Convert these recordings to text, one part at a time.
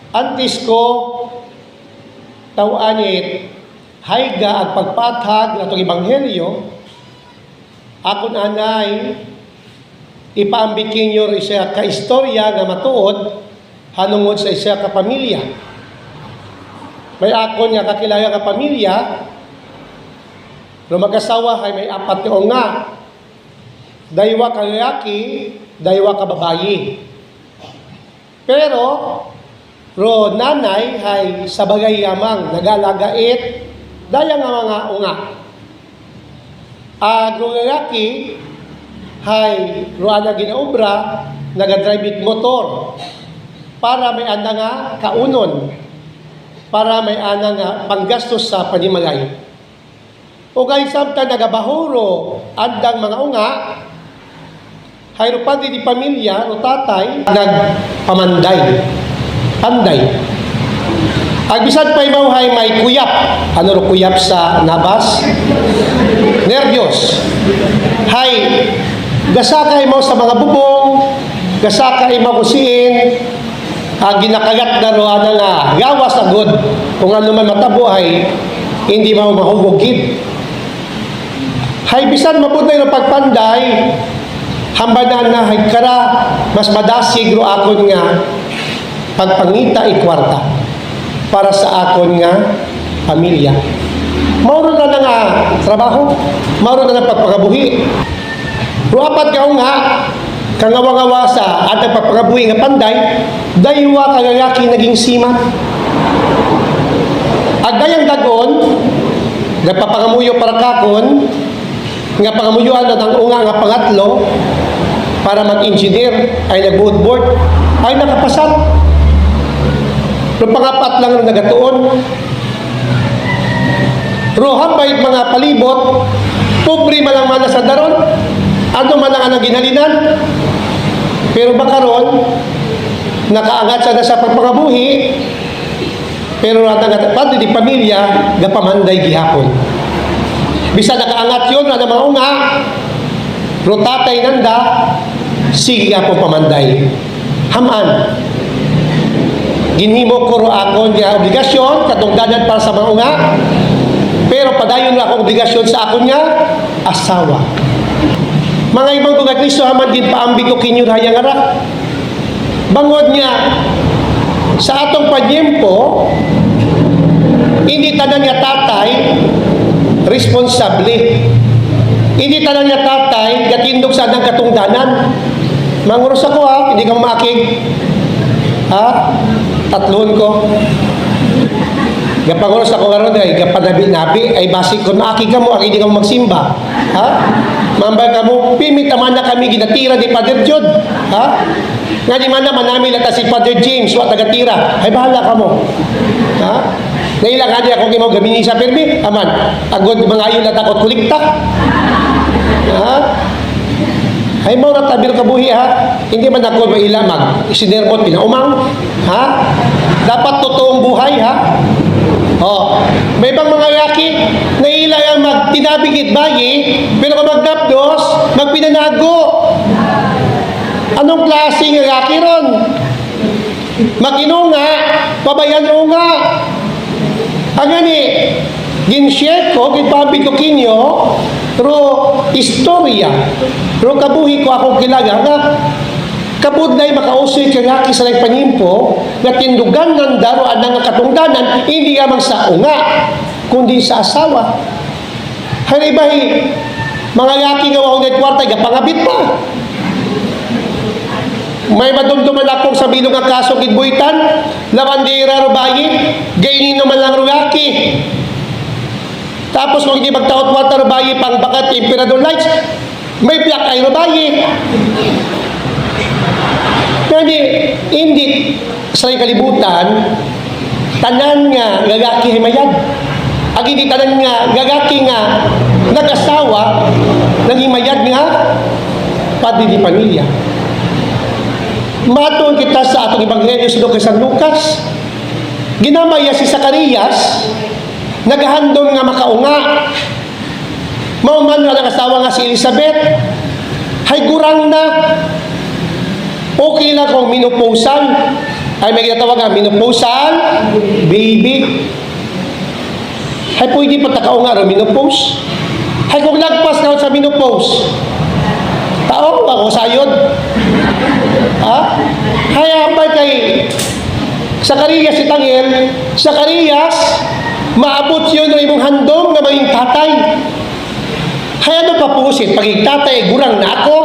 Antes ko tawanit hayga ang pagpatag natong ebanghelyo, akon anay ipaambikin nyo isa ka istorya nga matuod hanungod sa isa ka pamilya. May akon nga kakilala nga pamilya, mag-asawa ay may 4 nga. Daywa ka lalaki, daywa ka babayi. Pero, nanay ay sabagay yamang nagalagait, daya nga mga unga. Lalaki ay ana ginaobra, nagadrive motor para may anda nga kaunon, para may ana nga panggastos sa panimalay. O guys, samtang nagabahuro andang mga unga, hayro pa di pamilya o tatay nagpamanday. Panday. Agbisan pa imawhay may kuyap. Ano ro kuyap sa nabas? Nervyos. Hay, gasaka imaw sa mga bubong, gasaka imaw kusiin, ginakagat na ro ana nga gawas agod. Kung ano man matabo ay hindi mo mahugugid. Hay bisan mabuday no pagpanday, hambanan na hay kara mas madasig ro akon nga pagpangita ikwarta para sa akon nga pamilya. Mauro na nga trabaho, mauro na pagpagabuhi. Ro apat ka nga kangawa-ngawa sa atang pagpagabuhi nga panday, daywa ka lalaki naging siman. Agayang dagon nagpapangamuyo para kakon nga pangamuyuan na ng unga nga pangatlo para mag-engineer ay nag-board ay nakapasat. Nung pangapat lang rin nagatuon. Roham bait mga palibot, pobre man lang mana sa daron, ano man ang ginhalinan. Pero baka ron, nakaangat siya na sa pagpangabuhi, pero rata pati di pamilya, gapamanday gihapon. Bisa nakaangat yun, ano mga unga, rotatay nanda, sige nga po pamanday. Haman. Ginhimo ko ro akon nga obligasyon katungdanan para sa mga unga, pero padayon na akong obligasyon sa akon nga asawa. Mga ibang mga Kristo haman din paambi ko kinyo hayang arak. Bangod niya sa atong panyempo, hindi tanan nga tatay responsable. Hindi tanan nga tatay gatindog sa anang katungdanan. Manguros ako hindi ka mamakig. Tatlon ko. Gapanguros ako ngayon ay gapanabi-nabi ay basik ko maakig ka mo ang hindi ka mo magsimba. Mambay ka mo, pimit naman na kami ginatira di Father Jod. Nga di man naman namin lata si Father James wa tagatira. Ay bahala ka mo. Nailang nga di ako gimaw gamini sa permi. Aman, agod mga ayon na takot kulikta. Ay mo na tabir kabuhi hindi man ako mailamag. Sinermot pinaumang. Dapat totoong buhay may ibang mga laki na ilang magtinabigit bayi, pero kung magnapdos, magpinanago. Anong klaseng laki ron? Maginunga, pabayan nga. Ang gani, ginshare ko, ginpabig ko kinyo, ro istorya, ro kabuhi ko akong kilaga nga, kapudnay makausoy kagaki sa nagpanimpo na tindugan ng daroan ng katungdanan hindi lamang sa unga kundi sa asawa. Halibahi mga laki nga wahong kwarta gapangabit pa. May madumduman akong sa bilog nga kaso kidbuitan lavandera rubayi gainin naman lang rulaki. Tapos kung hindi magtaot water rubayi pang bakat emperador lights may plak ay rubayi. Kasi hindi sa kalibutan, tanan nga gagaki himayad. Ang hindi tanan nga gagaki nga nag-asawa, nanghimayad nga pati di pamilya. Matuon kita sa atong ebanghelyo sa kay San Lucas. Ginamaya si Zacarias, naghandom nga makaunga. Mauman nga nag-asawa nga si Elizabeth, hay gurang na. Okay lang kung minupausan. ay may ginatawag nga menopausal baby. Ay pwede pa takao nga menopause. Ay kung nagpas na sa menopause, tao ako sayod. Ha? Kaya pa kay Zacarias si Tangel, Zacarias, maabot yun ng imong handom na maging tatay. Kaya ano pa pusit, paging tatay, gurang na ako.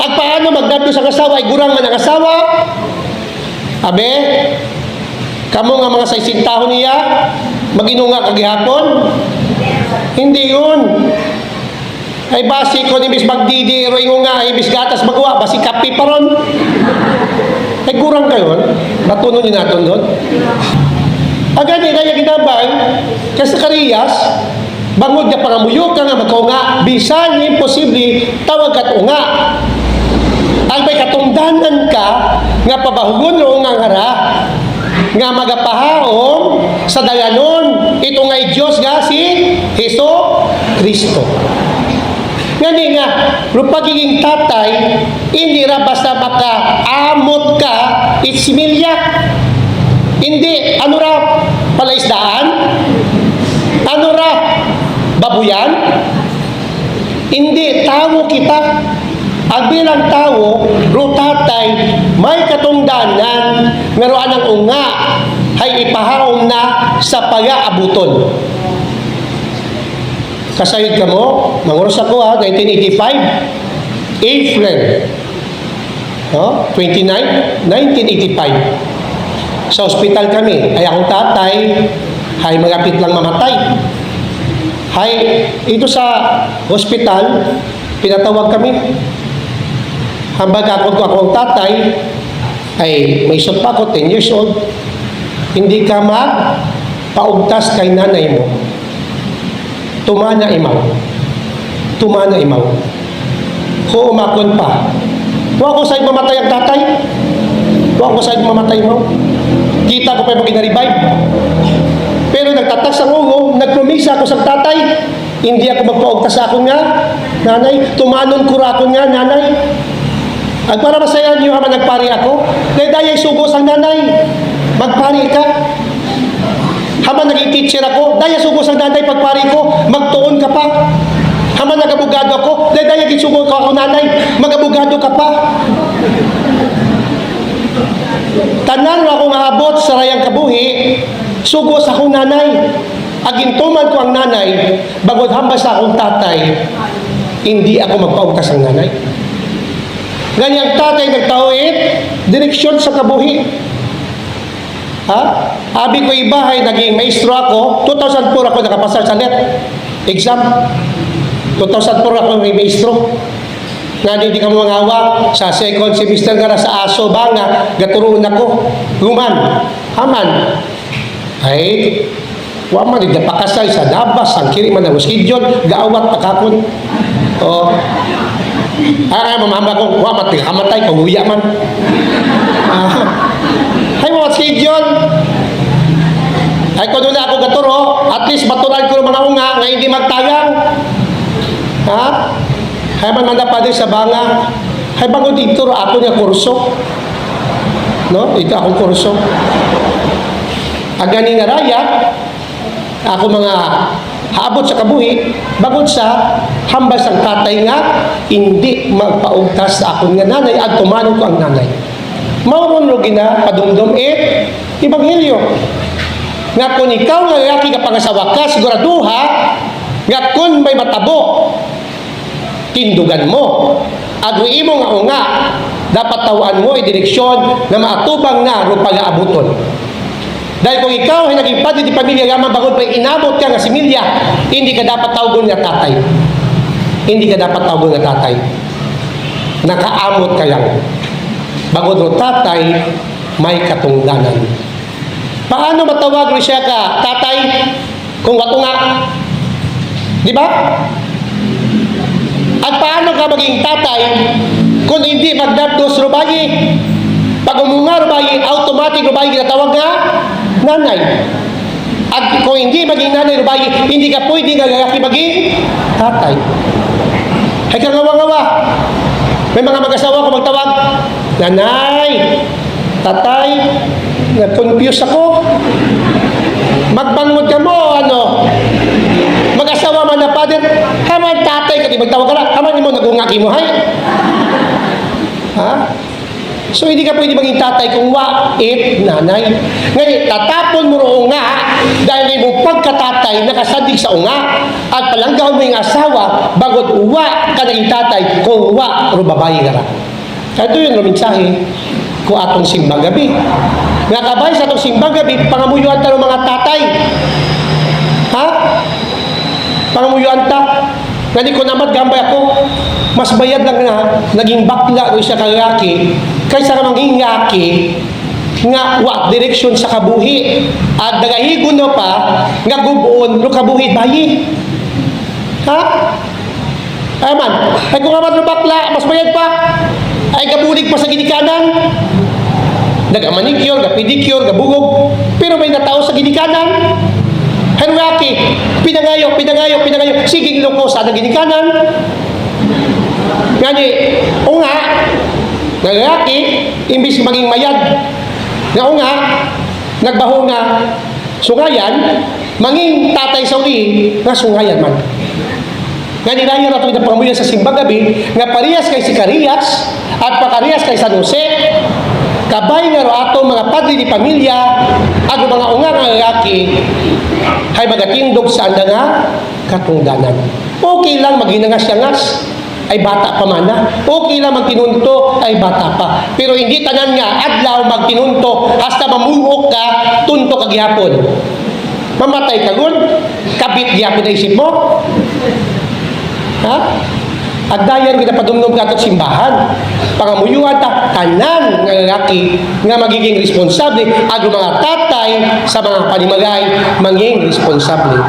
At paano magdadto sa kasawa, ay gurang man ang asawa. Abe, kamo nga mga saisintahon niya, mag-inunga kagihapon. Hindi yun. Ay basi ko ni Miss Magdidi, ro inunga, ay Miss Gatas magawa, basi kapi pa ron. Ay gurang kayo, matunon niyo natin doon. Agad kaya ginabay, kay Zacarias, bangod niya pangamuyok ka nga magkaunga, bisan imposible, tawag kat unga. Albay katungdanan ka, nga pabahugon no nga ngara, nga magapahaom sa daganon, ito nga'y Diyos nga si Heso Kristo. Ngani nga, ro pagiging tatay, hindi ra basta makaamot ka, itsimilya. Hindi, ano ra, palaisdaan? Ano ra, babuyan? Hindi, tao kita. Ang bilang tao, ro tatay, may katungdanan, ngaroan ang unga, ay ipahaom na sa pag-aabuton. Kasayod ka mo, manguros ako 1985, April 29, 1985. Sa ospital kami, ay akong tatay, ay magapit lang mamatay. Ay, ito sa ospital, pinatawag kami. Hambag ako akong tatay, ay may isot pa ako, 10 years old. Hindi ka magpaugtas kay nanay mo. Tumana imaw. Tumana imaw. Huumakon pa. Huwag ko sa'yo mamatay ang tatay. Huwag ko sa'yo mamatay mo. Kita ko pa yung mag-revive. Pero nagtatas ang ulo, nagpromisa ako sa tatay. Hindi ako magpaugtas sa akong nga, nanay. Tumanon kura ako nga, nanay. At para masaya niyo habang nagpari ako, dahil dayay sugos ang nanay. Magpari ka. Habang naging teacher ako, dahil sugos ang nanay pagpari ko, magtuon ka pa. Habang nag-abogado ako, dahil sugos ako nanay, mag-abogado ka pa. Tanan mo akong aabot sa rayang kabuhi, sugos akong nanay. Agintuman ko ang nanay, bagod hambas sa akong tatay, hindi ako magpaugtas ang nanay. Ganyang tatay nagtawid, direksyon sa kabuhi. Ha? Abi ko ibahay, naging maestro ako. 2004 ako nakapasar sa NET exam. 2004 ako may maestro. Nga hindi ka mangawa sa second semester nga sa aso ba nga gaturoon ako. Guman, haman. Ay, waman, hindi pakasay sa dabas, ang kiri man ang schedule, gaawat pakakon. O, mamamba ko, wamat, kamatay, kaguya man. Ay, mga schedule. Ay, kung doon ako gaturo, at least matulan ko ng mga unga na hindi magtayang. Ha? Ay, man pa din sa banga. Ay, bago dito, ako niya kurso. No? Ito akong kurso. Ang ganing nga raya, ako mga haabot sa kabuhi, bagod sa hambas ang tatay nga, hindi magpaugtas sa akong nga nanay at tumanong ko ang nanay. Mauron lo gina padumdum Ebanghelyo. Nga kung ikaw nga lalaki ka pangasawa ka, siguraduha, nga kung may matabo, tindugan mo. Agwi mo nga unga, dapat tawaan mo direksyon na maatubang na ro pag-aabuton. Dahil kung ikaw ay naging padre di pamilya yaman bagod pa inabot ka nga similya, hindi ka dapat tawgon nga tatay. Hindi ka dapat tawgon nga tatay. Nakaamot ka lang. Bagod ro tatay, may katungdanan. Paano matawag ro siya ka tatay kung watunga? Di ba? At paano ka maging tatay kung hindi magdadtos ro bayi? Pag umunga ro bayi, automatic ro bayi ginatawag nga nanay. At kung hindi maging nanay ro bayi, hindi ka pwede nga lalaki maging tatay. Ay kangawa-ngawa. May mga mag-asawa ko magtawag, nanay, Tatay, nag-confuse ako. Magbangod ka mo, ano? Mag-asawa man na father, haman tatay ka, di magtawag ka na, haman mo, nag-ungaki mo, hay? Ha? So, hindi ka pwede maging tatay kung wait, nanay. Ngayon, tatapon mo roong nga, dahil mo pagkatatay, nakasandig sa unga, at palanggaw mo yung asawa, bagod uwa ka naging tatay, kung ro babae ka na. Ito yung mensahe ko atong simbang gabi. Nga kabay sa atong simbang gabi, pangamuyuan ta ng mga tatay. Ha? Pangamuyuan ta. Ngani ko naman gambay ako, mas bayad lang na naging bakla o siya kalaki kaysa ka maging ngaki nga wa direksyon sa kabuhi at nagahigon na pa nga gubuon ro kabuhi bayi. Ha? Ay man, ay kung amat ro bakla, mas bayad pa. Ay gabulig pa sa ginikanan. Nag-manicure, ga-pedicure, gabugog. Pero may natao sa ginikanan. Hanwaki, pinangayo. Sige, loko sa ginikanan. Ngani, o nga, nagaki, imbis maging mayad. Nga o nga, nagbaho nga, sungayan, manging tatay sa uli, nga sungayan man. Nga nilaya na ito pangamuyan sa simbang gabi, nga parehas kay Sikarias, at pakarehas kay San Jose, kabay nga ro ato mga padre di pamilya, at mga unga nga lalaki, ay magatindog sa anda nga katungdanan. Okay lang maghinangas-yangas, ay bata pa man na. Okay lang magtinunto, ay bata pa. Pero hindi tanan nga, adlaw magtinunto, hasta mamuhok ka, tunto ka gihapon. Mamatay ka gun, kabit gihapon na isip mo. Ha? Agdayan kita padumdum ka at simbahan. Pangamuyuan ta, tanan nga lalaki nga magiging responsable, at mga tatay sa mga panimagay maging responsable.